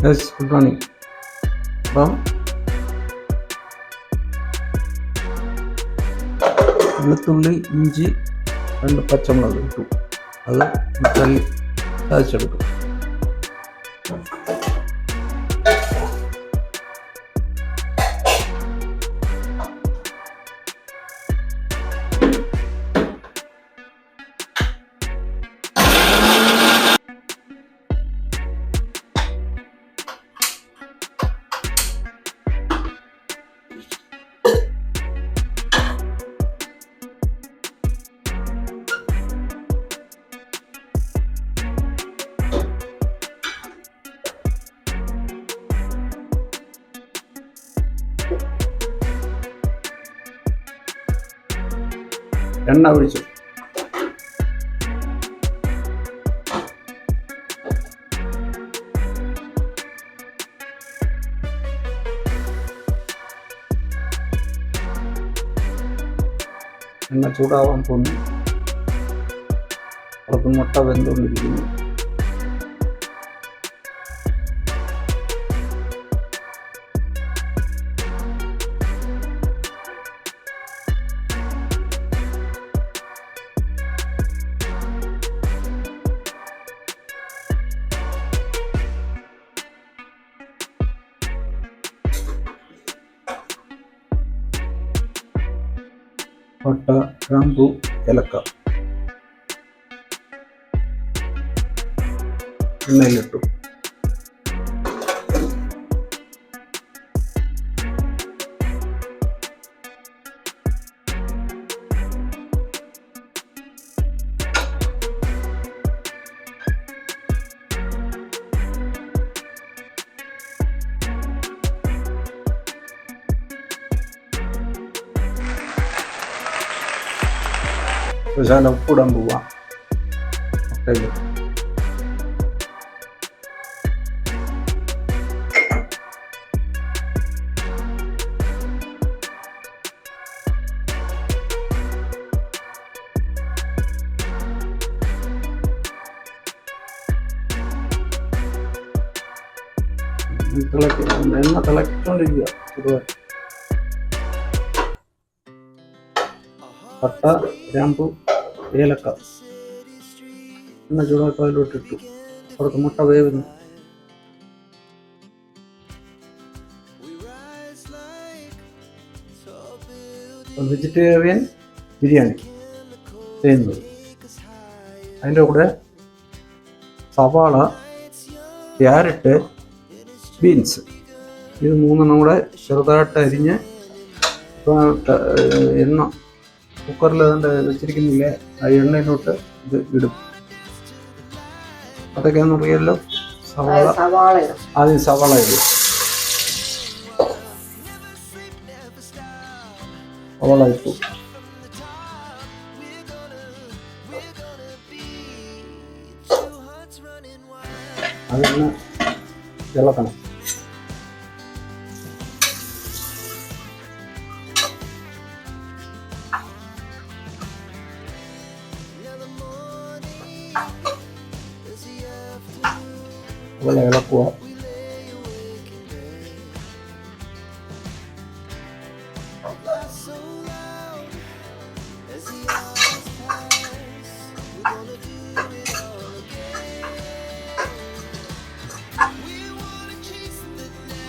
Yes, good morning. അപ്പം വെളുത്തുള്ളി, ഇഞ്ചി, 2 പച്ചമുളക് ഇട്ടു. അത് മിക്സറിൽ ചതച്ചെടുക്കും. എണ്ണ ഒഴിച്ചു. എണ്ണ ചൂടാവാൻ പോകുന്നു. പുറത്ത് മുട്ട വെന്തുകൊണ്ടിരിക്കുന്നു. പട്ട, ഗ്രാമ്പു, ഏലക്ക എണ്ണയിലിട്ടു. ശകലം ഉപ്പിടാൻ പോവാം. മുട്ടയിൽ എണ്ണ തിളക്കിക്കൊണ്ടിരിക്കുക. ചെറുതായി പട്ട, ഗ്രാമ്പു, ഏലക്ക എണ്ണ ചൂടാക്കി അതിലോട്ടിട്ടു. പുറത്ത് മുട്ട വേവുന്നു. വെജിറ്റേറിയൻ ബിരിയാണി ചെയ്യുന്നത്. അതിൻ്റെ കൂടെ സവാള, ക്യാരറ്റ്, ബീൻസ് ഇത് 3 കൂടെ ചെറുതായിട്ട് അരിഞ്ഞ് എണ്ണ കുക്കറിൽ അതുകൊണ്ട് വെച്ചിരിക്കുന്നില്ലേ, ആ എണ്ണയിലോട്ട് ഇത് ഇടും. അതൊക്കെയാണെന്ന് അറിയാമല്ലോ. ആദ്യം സവാള ഇടും. സവാള ഇട്ടു. അതൊന്ന് ഇളക്കണം. അതുപോലെ ഇളക്കുക.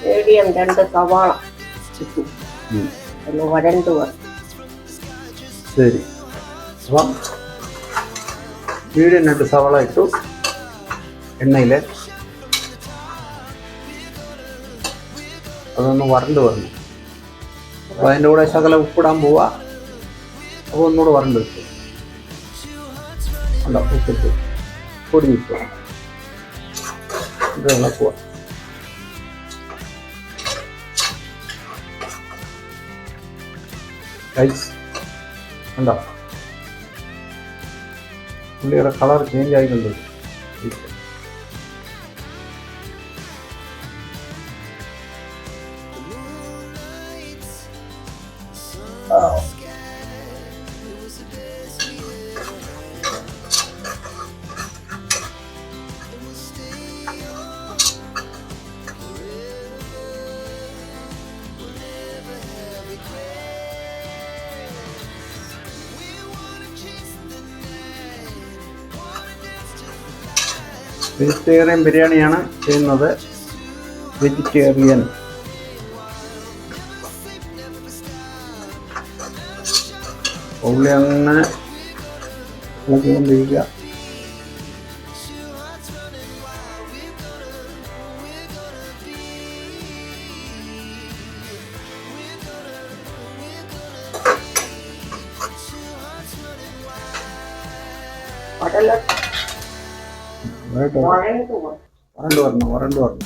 മീഡിയം 2 സവാള ഇട്ടു. ഒന്ന് വരണ്ടു വരും. ശരി, അപ്പം മീഡിയം 2 സവാള ഇട്ടു എണ്ണയിൽ. അതൊന്ന് വരണ്ട് വന്നു. അപ്പോൾ അതിൻ്റെ കൂടെ ശകലം ഉപ്പിടാൻ പോവുക. അപ്പോൾ ഒന്നുകൂടെ വരണ്ട് വെച്ചു. അല്ല, ഉപ്പിട്ടു, പൊടിയിട്ടു. ഇത് ഇളക്കുക. റൈസ് ഉണ്ടോ, ഉള്ളിയുടെ കളർ ചേഞ്ച് ആയിക്കൊണ്ട് വെജിറ്റേറിയൻ ബിരിയാണിയാണ് ചെയ്യുന്നത്. വെജിറ്റേറിയൻ. ഉള്ളി അങ്ങനെ ഇളക്കിക്കൊണ്ടിരിക്കുക. വരണ്ട് വരണം.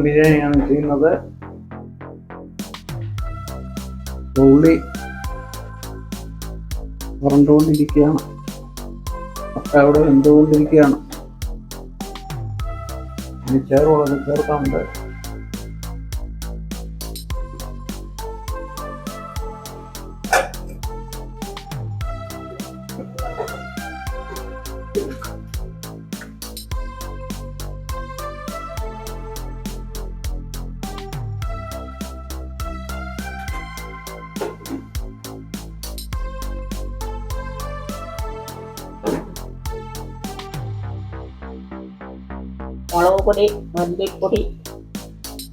ബിരിയാണിയാണ് ചെയ്യുന്നത്. ഉള്ളി വരണ്ടുകൊണ്ടിരിക്കുകയാണ്. മുട്ട അവിടെ വെന്തുകൊണ്ടിരിക്കുകയാണ്. ഇനി ചേർക്കാറുണ്ട്.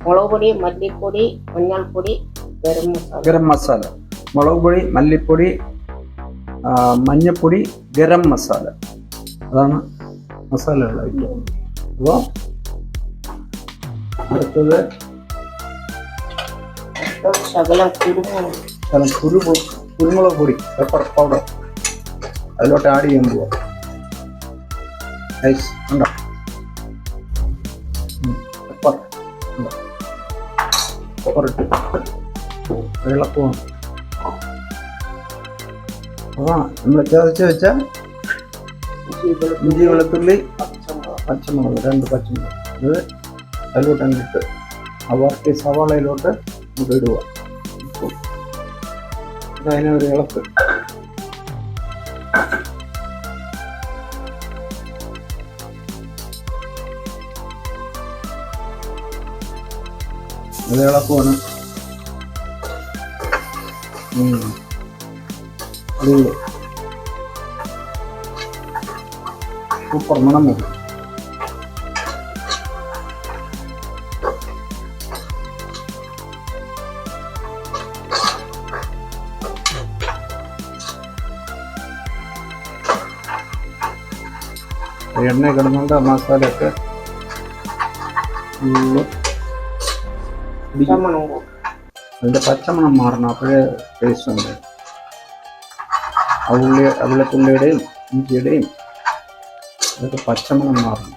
മുളകുപൊടി, മല്ലിപ്പൊടി, മഞ്ഞൾപ്പൊടി, ഗരം മസാല. മുളക് പൊടി, മല്ലിപ്പൊടി, മഞ്ഞൾപ്പൊടി, ഗരം മസാല. അതാണ് മസാലകളായിട്ട്. അപ്പോൾ അടുത്തത് കുരുമുളക് പൊടി, പെപ്പർ പൗഡർ അതിലോട്ട് ആഡ് ചെയ്യാൻ പോവാം. ഉണ്ടോ? പെപ്പറിട്ട് ഇളക്കുവാണ്. നമ്മൾ ചതച്ച് വെച്ച ഇഞ്ചി, വെളുത്തുള്ളി, പച്ചമുളക്, 2 പച്ചമുളക് ഇത് അതിലോട്ട് അങ്ങിട്ട് അവർക്ക് സവാളയിലോട്ട് നമുക്ക് ഇടുക. അതിനെ ഒരു ഇളക്ക്. അത് ഇളക്കുവാണ്. സൂപ്പർ മണം വരും. എണ്ണ കിടന്നുകൊണ്ട് മസാലയൊക്കെ അതിൻ്റെ പച്ചമണം മാറണം. അപ്പോഴേ ടേസ്റ്റ് ഉണ്ട്. വെളുത്തുള്ളിയുടെയും ഇഞ്ചിയുടെയും അതൊക്കെ പച്ചമണം മാറണം.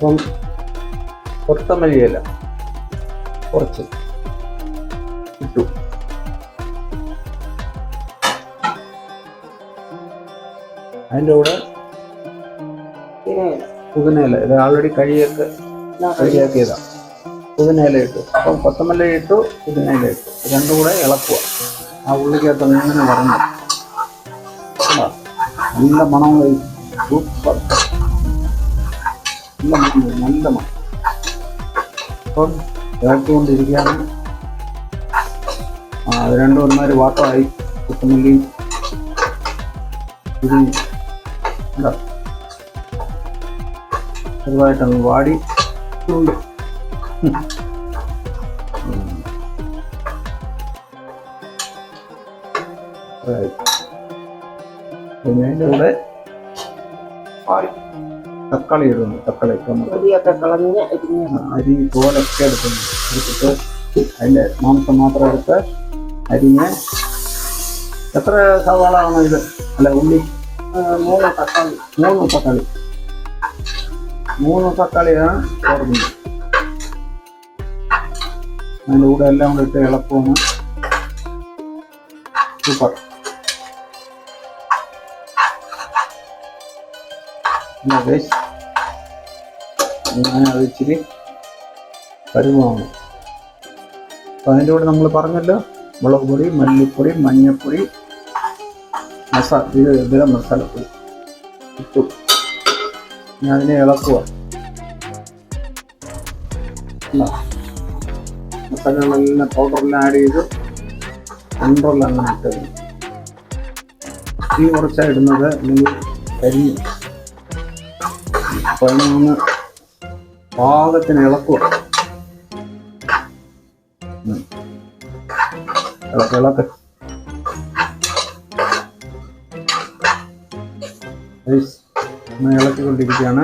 അപ്പം കൊത്തമല്ലി ഇല കുറച്ച് ഇട്ടു. അതിൻ്റെ കൂടെ പുതിനയില, ഇത് ആൾറെഡി കഴുകിയാക്കിയതാണ്. പുതിനയില ഇട്ടു. അപ്പം കൊത്തമല്ലി ഇട്ടു, പുതിനയില ഇട്ടു. രണ്ടും കൂടെ ഇളക്കുക. ആ ഉള്ളിക്കകത്ത് അങ്ങനെ വരണം. നല്ല മണം, സൂപ്പർ നല്ല മണം. അപ്പം ഇളക്കിക്കൊണ്ടിരിക്കുകയാണ്. അത് രണ്ടും ഒന്നൊരു വാട്ടമായി. കൊത്തമല്ലിയും ഇത് ചെറുതായിട്ടങ്ങ് വാടിയിട്ടുണ്ട്. പിന്നെ അതിൻ്റെ കൂടെ തക്കാളി ഇടുന്നു. തക്കാളി തൊലിയൊക്കെ കളഞ്ഞ് അരിഞ്ഞ് അരി തോലൊക്കെ എടുക്കുന്നു. എടുത്തിട്ട് അതിൻ്റെ മാംസം മാത്രം എടുത്ത് അരിഞ്ഞ്. എത്ര സവാള ആണോ ഇത്? അല്ല, ഉള്ളി 3 തക്കാളി. 3 തക്കാളി. 3 തക്കാളിയാണ് ചേർക്കുന്നത്. അതിൻ്റെ കൂടെ എല്ലാം കൂടെ ഇട്ട് ഇളക്കുവാണ്. സൂപ്പർ. അങ്ങനെ അത് ഇച്ചിരി പരുവമാണ്. അപ്പം അതിൻ്റെ കൂടെ നമ്മൾ പറഞ്ഞല്ലോ, മുളക് പൊടി, മല്ലിപ്പൊടി, മഞ്ഞൾപ്പൊടി, ഗരം മസാലപ്പൊടി ഇട്ടു. ഞാൻ അതിനെ ഇളക്കുക. മസാലകളെല്ലാം പൗഡറെല്ലാം ആഡ് ചെയ്ത് കൺട്രോളെല്ലാം അങ്ങനെ ഇട്ടത്. തീ കുറച്ചാണ് ഇടുന്നത്, അല്ലെങ്കിൽ കരിഞ്ഞു. അപ്പോൾ അതിനൊന്ന് പാകത്തിന് ഇളക്കുക. ഇളക്ക് ഇളക്കിക്കൊണ്ടിരിക്കുകയാണ്.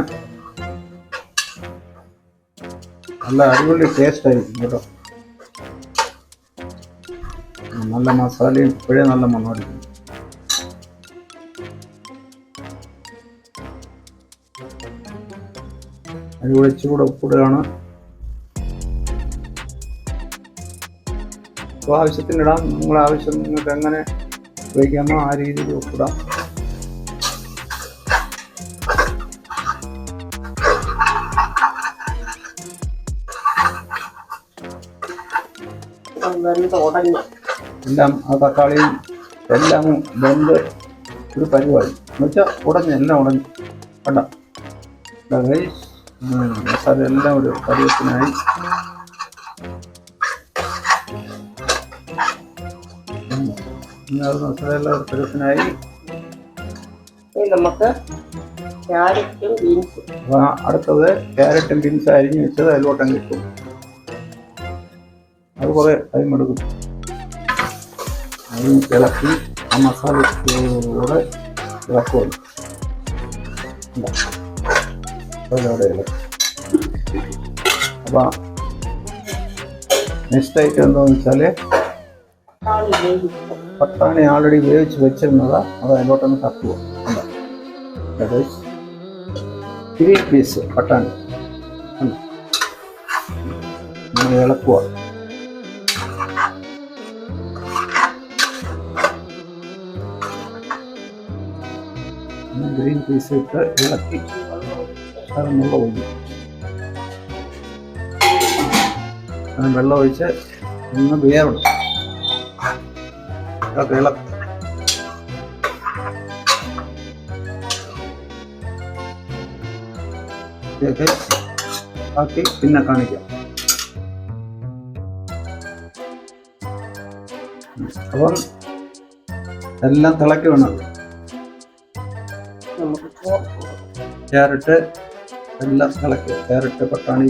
നല്ല അടിപൊളി ടേസ്റ്റ് ആയിരിക്കും കേട്ടോ. നല്ല മസാലയും ഇപ്പോഴേ നല്ല മണമായിരിക്കും. അതിലൂടെ ഇച്ചിരി ഉപ്പിടുകയാണ്. അപ്പോൾ ആവശ്യത്തിനിടാം. നിങ്ങളുടെ ആവശ്യം നിങ്ങൾക്ക് എങ്ങനെ ഉപയോഗിക്കാമോ ആ രീതിയിൽ ഉപ്പിടാം. എല്ലാം ആ തക്കാളിയും എല്ലാം വെന്ത് ഒരു പരിപാടി എന്ന് വെച്ചാൽ എല്ലാം ഉടഞ്ഞ് കണ്ട മസാല എല്ലാം ഒരു പരുവത്തിനായി. മസാല എല്ലാം ഒരു പരുവത്തിനായി. നമുക്ക് ക്യാരറ്റും ബീൻസും. അപ്പോൾ അടുത്തത് ക്യാരറ്റും ബീൻസും അരിഞ്ഞ് വെച്ചത് അതിലോട്ടങ്ങ് കിട്ടും. അത് കുറേ ടൈം എടുക്കും. അതിന് ഇളക്കി ആ മസാലയോടെ ഇളക്കുക. അതിലൂടെ ഇളക്കി. അപ്പോൾ നെക്സ്റ്റ് ഐറ്റം എന്താണെന്ന് വെച്ചാൽ പട്ടാണി ആൾറെഡി വേവിച്ച് വെച്ചിരുന്നതാണ്. അത് അതിലോട്ടൊന്ന് തട്ടുക. ഗ്രീൻ പീസ് പട്ടാണി ഇളക്കുക. ഗ്രീൻ പീസ് ഇട്ട് ഇളക്കി വെള്ളം ഒഴിക്കും. വെള്ളം ഒഴിച്ച് ഒന്ന് വേവണം. ഇളക്കി ആക്കി പിന്നെ കാണിക്കാം. അപ്പം എല്ലാം തിളക്കി വേണം. ക്യാരറ്റ് എല്ലാം തിളക്കി. ക്യാരറ്റ്, പട്ടാണി,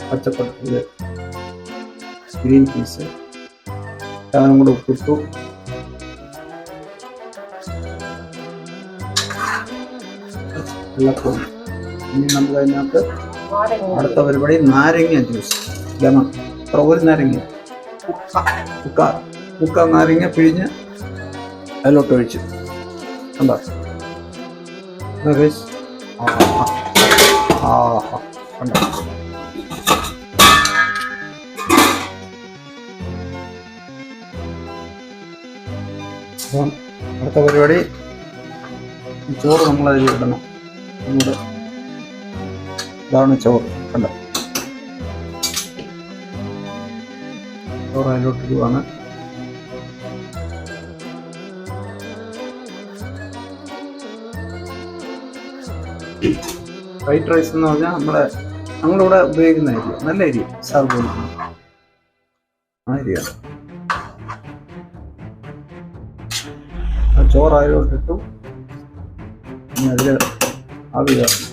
പച്ചപ്പട്ട, ഗ്രീൻ പീസ് എല്ലാം കൂടെ ഉപ്പിട്ടു. ഇളക്കും. ഇനി നമ്മൾ അതിനകത്ത് അടുത്ത പരിപാടി നാരങ്ങ ജ്യൂസ്, ലെമൺ. ഒരു നാരങ്ങ, മുക്കാൽ നാരങ്ങ പിഴിഞ്ഞ് അതിലോട്ട് ഒഴിച്ചു. കണ്ടോ? കണ്ടോ? അപ്പം അടുത്ത പരിപാടി ചോറ് നമ്മളതിൽ ഇടണം. നമ്മുടെ ഇതാണ് ചോറ്. കണ്ടോ? ചോറ് അതിലോട്ട് ഇടുവാണ്. വൈറ്റ് റൈസ് എന്ന് പറഞ്ഞാൽ നമ്മളിവിടെ ഉപയോഗിക്കുന്ന അരി, നല്ല അരി, സാബു ആ അരിയാണ്. ആ ചോറ് അതിലോട്ടിട്ടു. ഇനി അതിൽ ആവി കയറണം.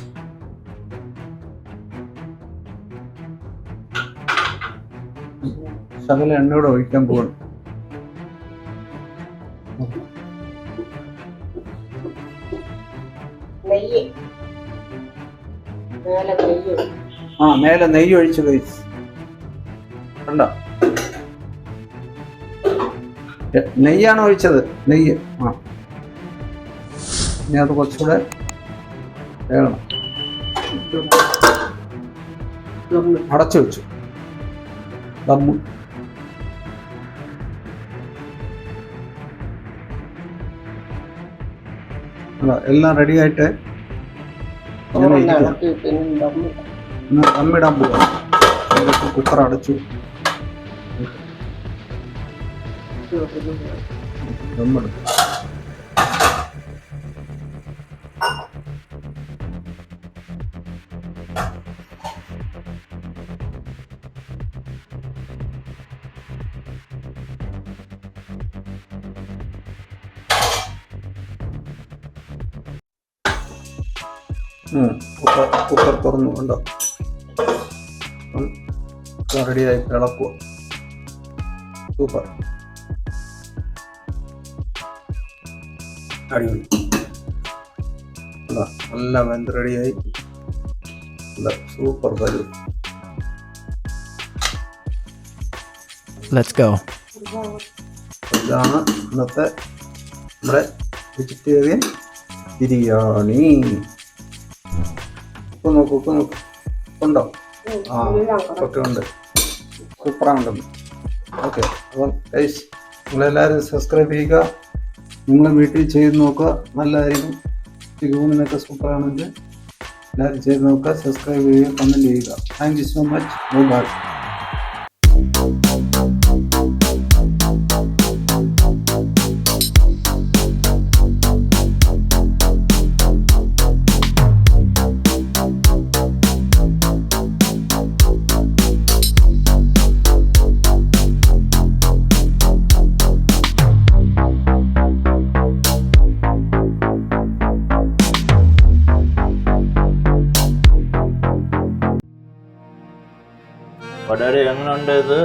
ശകല എണ്ണയോടെ ഒഴിക്കാൻ പോകണം. നെയ്യ് ആ മേലെ നെയ്യ് ഒഴിച്ച് ഗൈസ് കണ്ടോ, നെയ്യാണ് ഒഴിച്ചത്, നെയ്യ്. ആ ഇനി അത് കുറച്ചുകൂടെ വേണം. അടച്ചു വെച്ചു ദമ്മ്. എല്ലാം റെഡി ആയിട്ട് ദമ്മിടാൻ പോവാ. കുക്കർ അടച്ചു, ദമ്മെടുത്തു. കുക്കർ തുറന്നു കൊണ്ടോ റെഡിയായി ഇളക്കുക. സൂപ്പർ, അടിപൊളി. നല്ല വെന്ത് റെഡിയായി, സൂപ്പർ കരു. Let's go. ഇതാണ് ഇന്നത്തെ നമ്മുടെ വെജിറ്റേറിയൻ ബിരിയാണി. ഉപ്പ് നോക്ക് ഉണ്ടോ? ആ ഒക്കെ ഉണ്ട്, സൂപ്പറാണ്. ഓക്കെ, അപ്പം ഗൈസ് നിങ്ങളെല്ലാവരും സബ്സ്ക്രൈബ് ചെയ്യുക. നിങ്ങൾ വീട്ടിൽ ചെയ്ത് നോക്കുക, നല്ലതായിരിക്കും. ഊണിനൊക്കെ സൂപ്പറാണെങ്കിൽ എല്ലാവരും ചെയ്ത് നോക്കുക, സബ്സ്ക്രൈബ് ചെയ്യുക, കമൻറ്റ് ചെയ്യുക. Thank you so much. Bye. വളരെ എങ്ങനെയുണ്ട് ഇത്?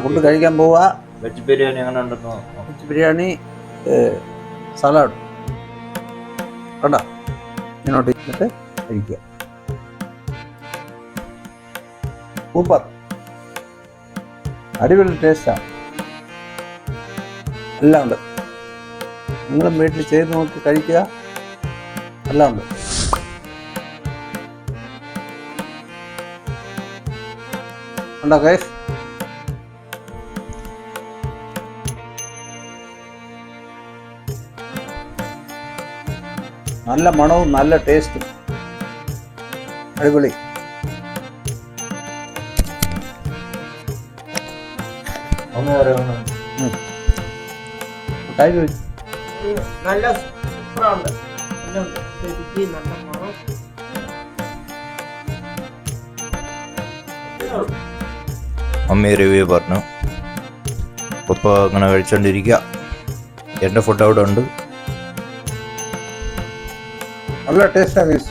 ഫുഡ് കഴിക്കാൻ പോവാ. വെജ് ബിരിയാണി എങ്ങനെ ഉണ്ടെന്നോ? വെജ് ബിരിയാണി, സലാഡ് കണ്ട, ഇങ്ങോട്ട് ഇട്ടിട്ട് കഴിക്കുക. സൂപ്പർ, അടിപൊളി ടേസ്റ്റാണ്. എല്ലാം ഉണ്ട്. നിങ്ങളും വീട്ടിൽ ചെയ്ത് നോക്കി കഴിക്കുക, എല്ലാം ഉണ്ട്. ഉണ്ടോ ഗൈസ്? നല്ല മണവും നല്ല ടേസ്റ്റും, അടിപൊളി. നല്ല സൂപ്പറാണ്. മമ്മി റിവ്യൂ പറഞ്ഞു. ഇപ്പോൾ അങ്ങനെ കഴിച്ചോണ്ടിരിക്കുക. എൻ്റെ ഫുഡ് അവിടെ ഉണ്ട്. നല്ല ടേസ്റ്റാ ഗൈസ്,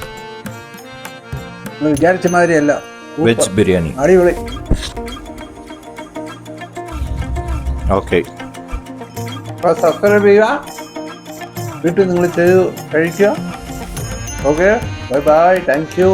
വിചാരിച്ച മാതിരിയല്ല. വെജ് ബിരിയാണി അടിപൊളി. ഓക്കെ, സബ്സ്ക്രൈബ് ചെയ്യുക, വീട്ടിൽ നിങ്ങൾ ചെയ്ത് കഴിക്കുക. Okay, bye bye, thank you.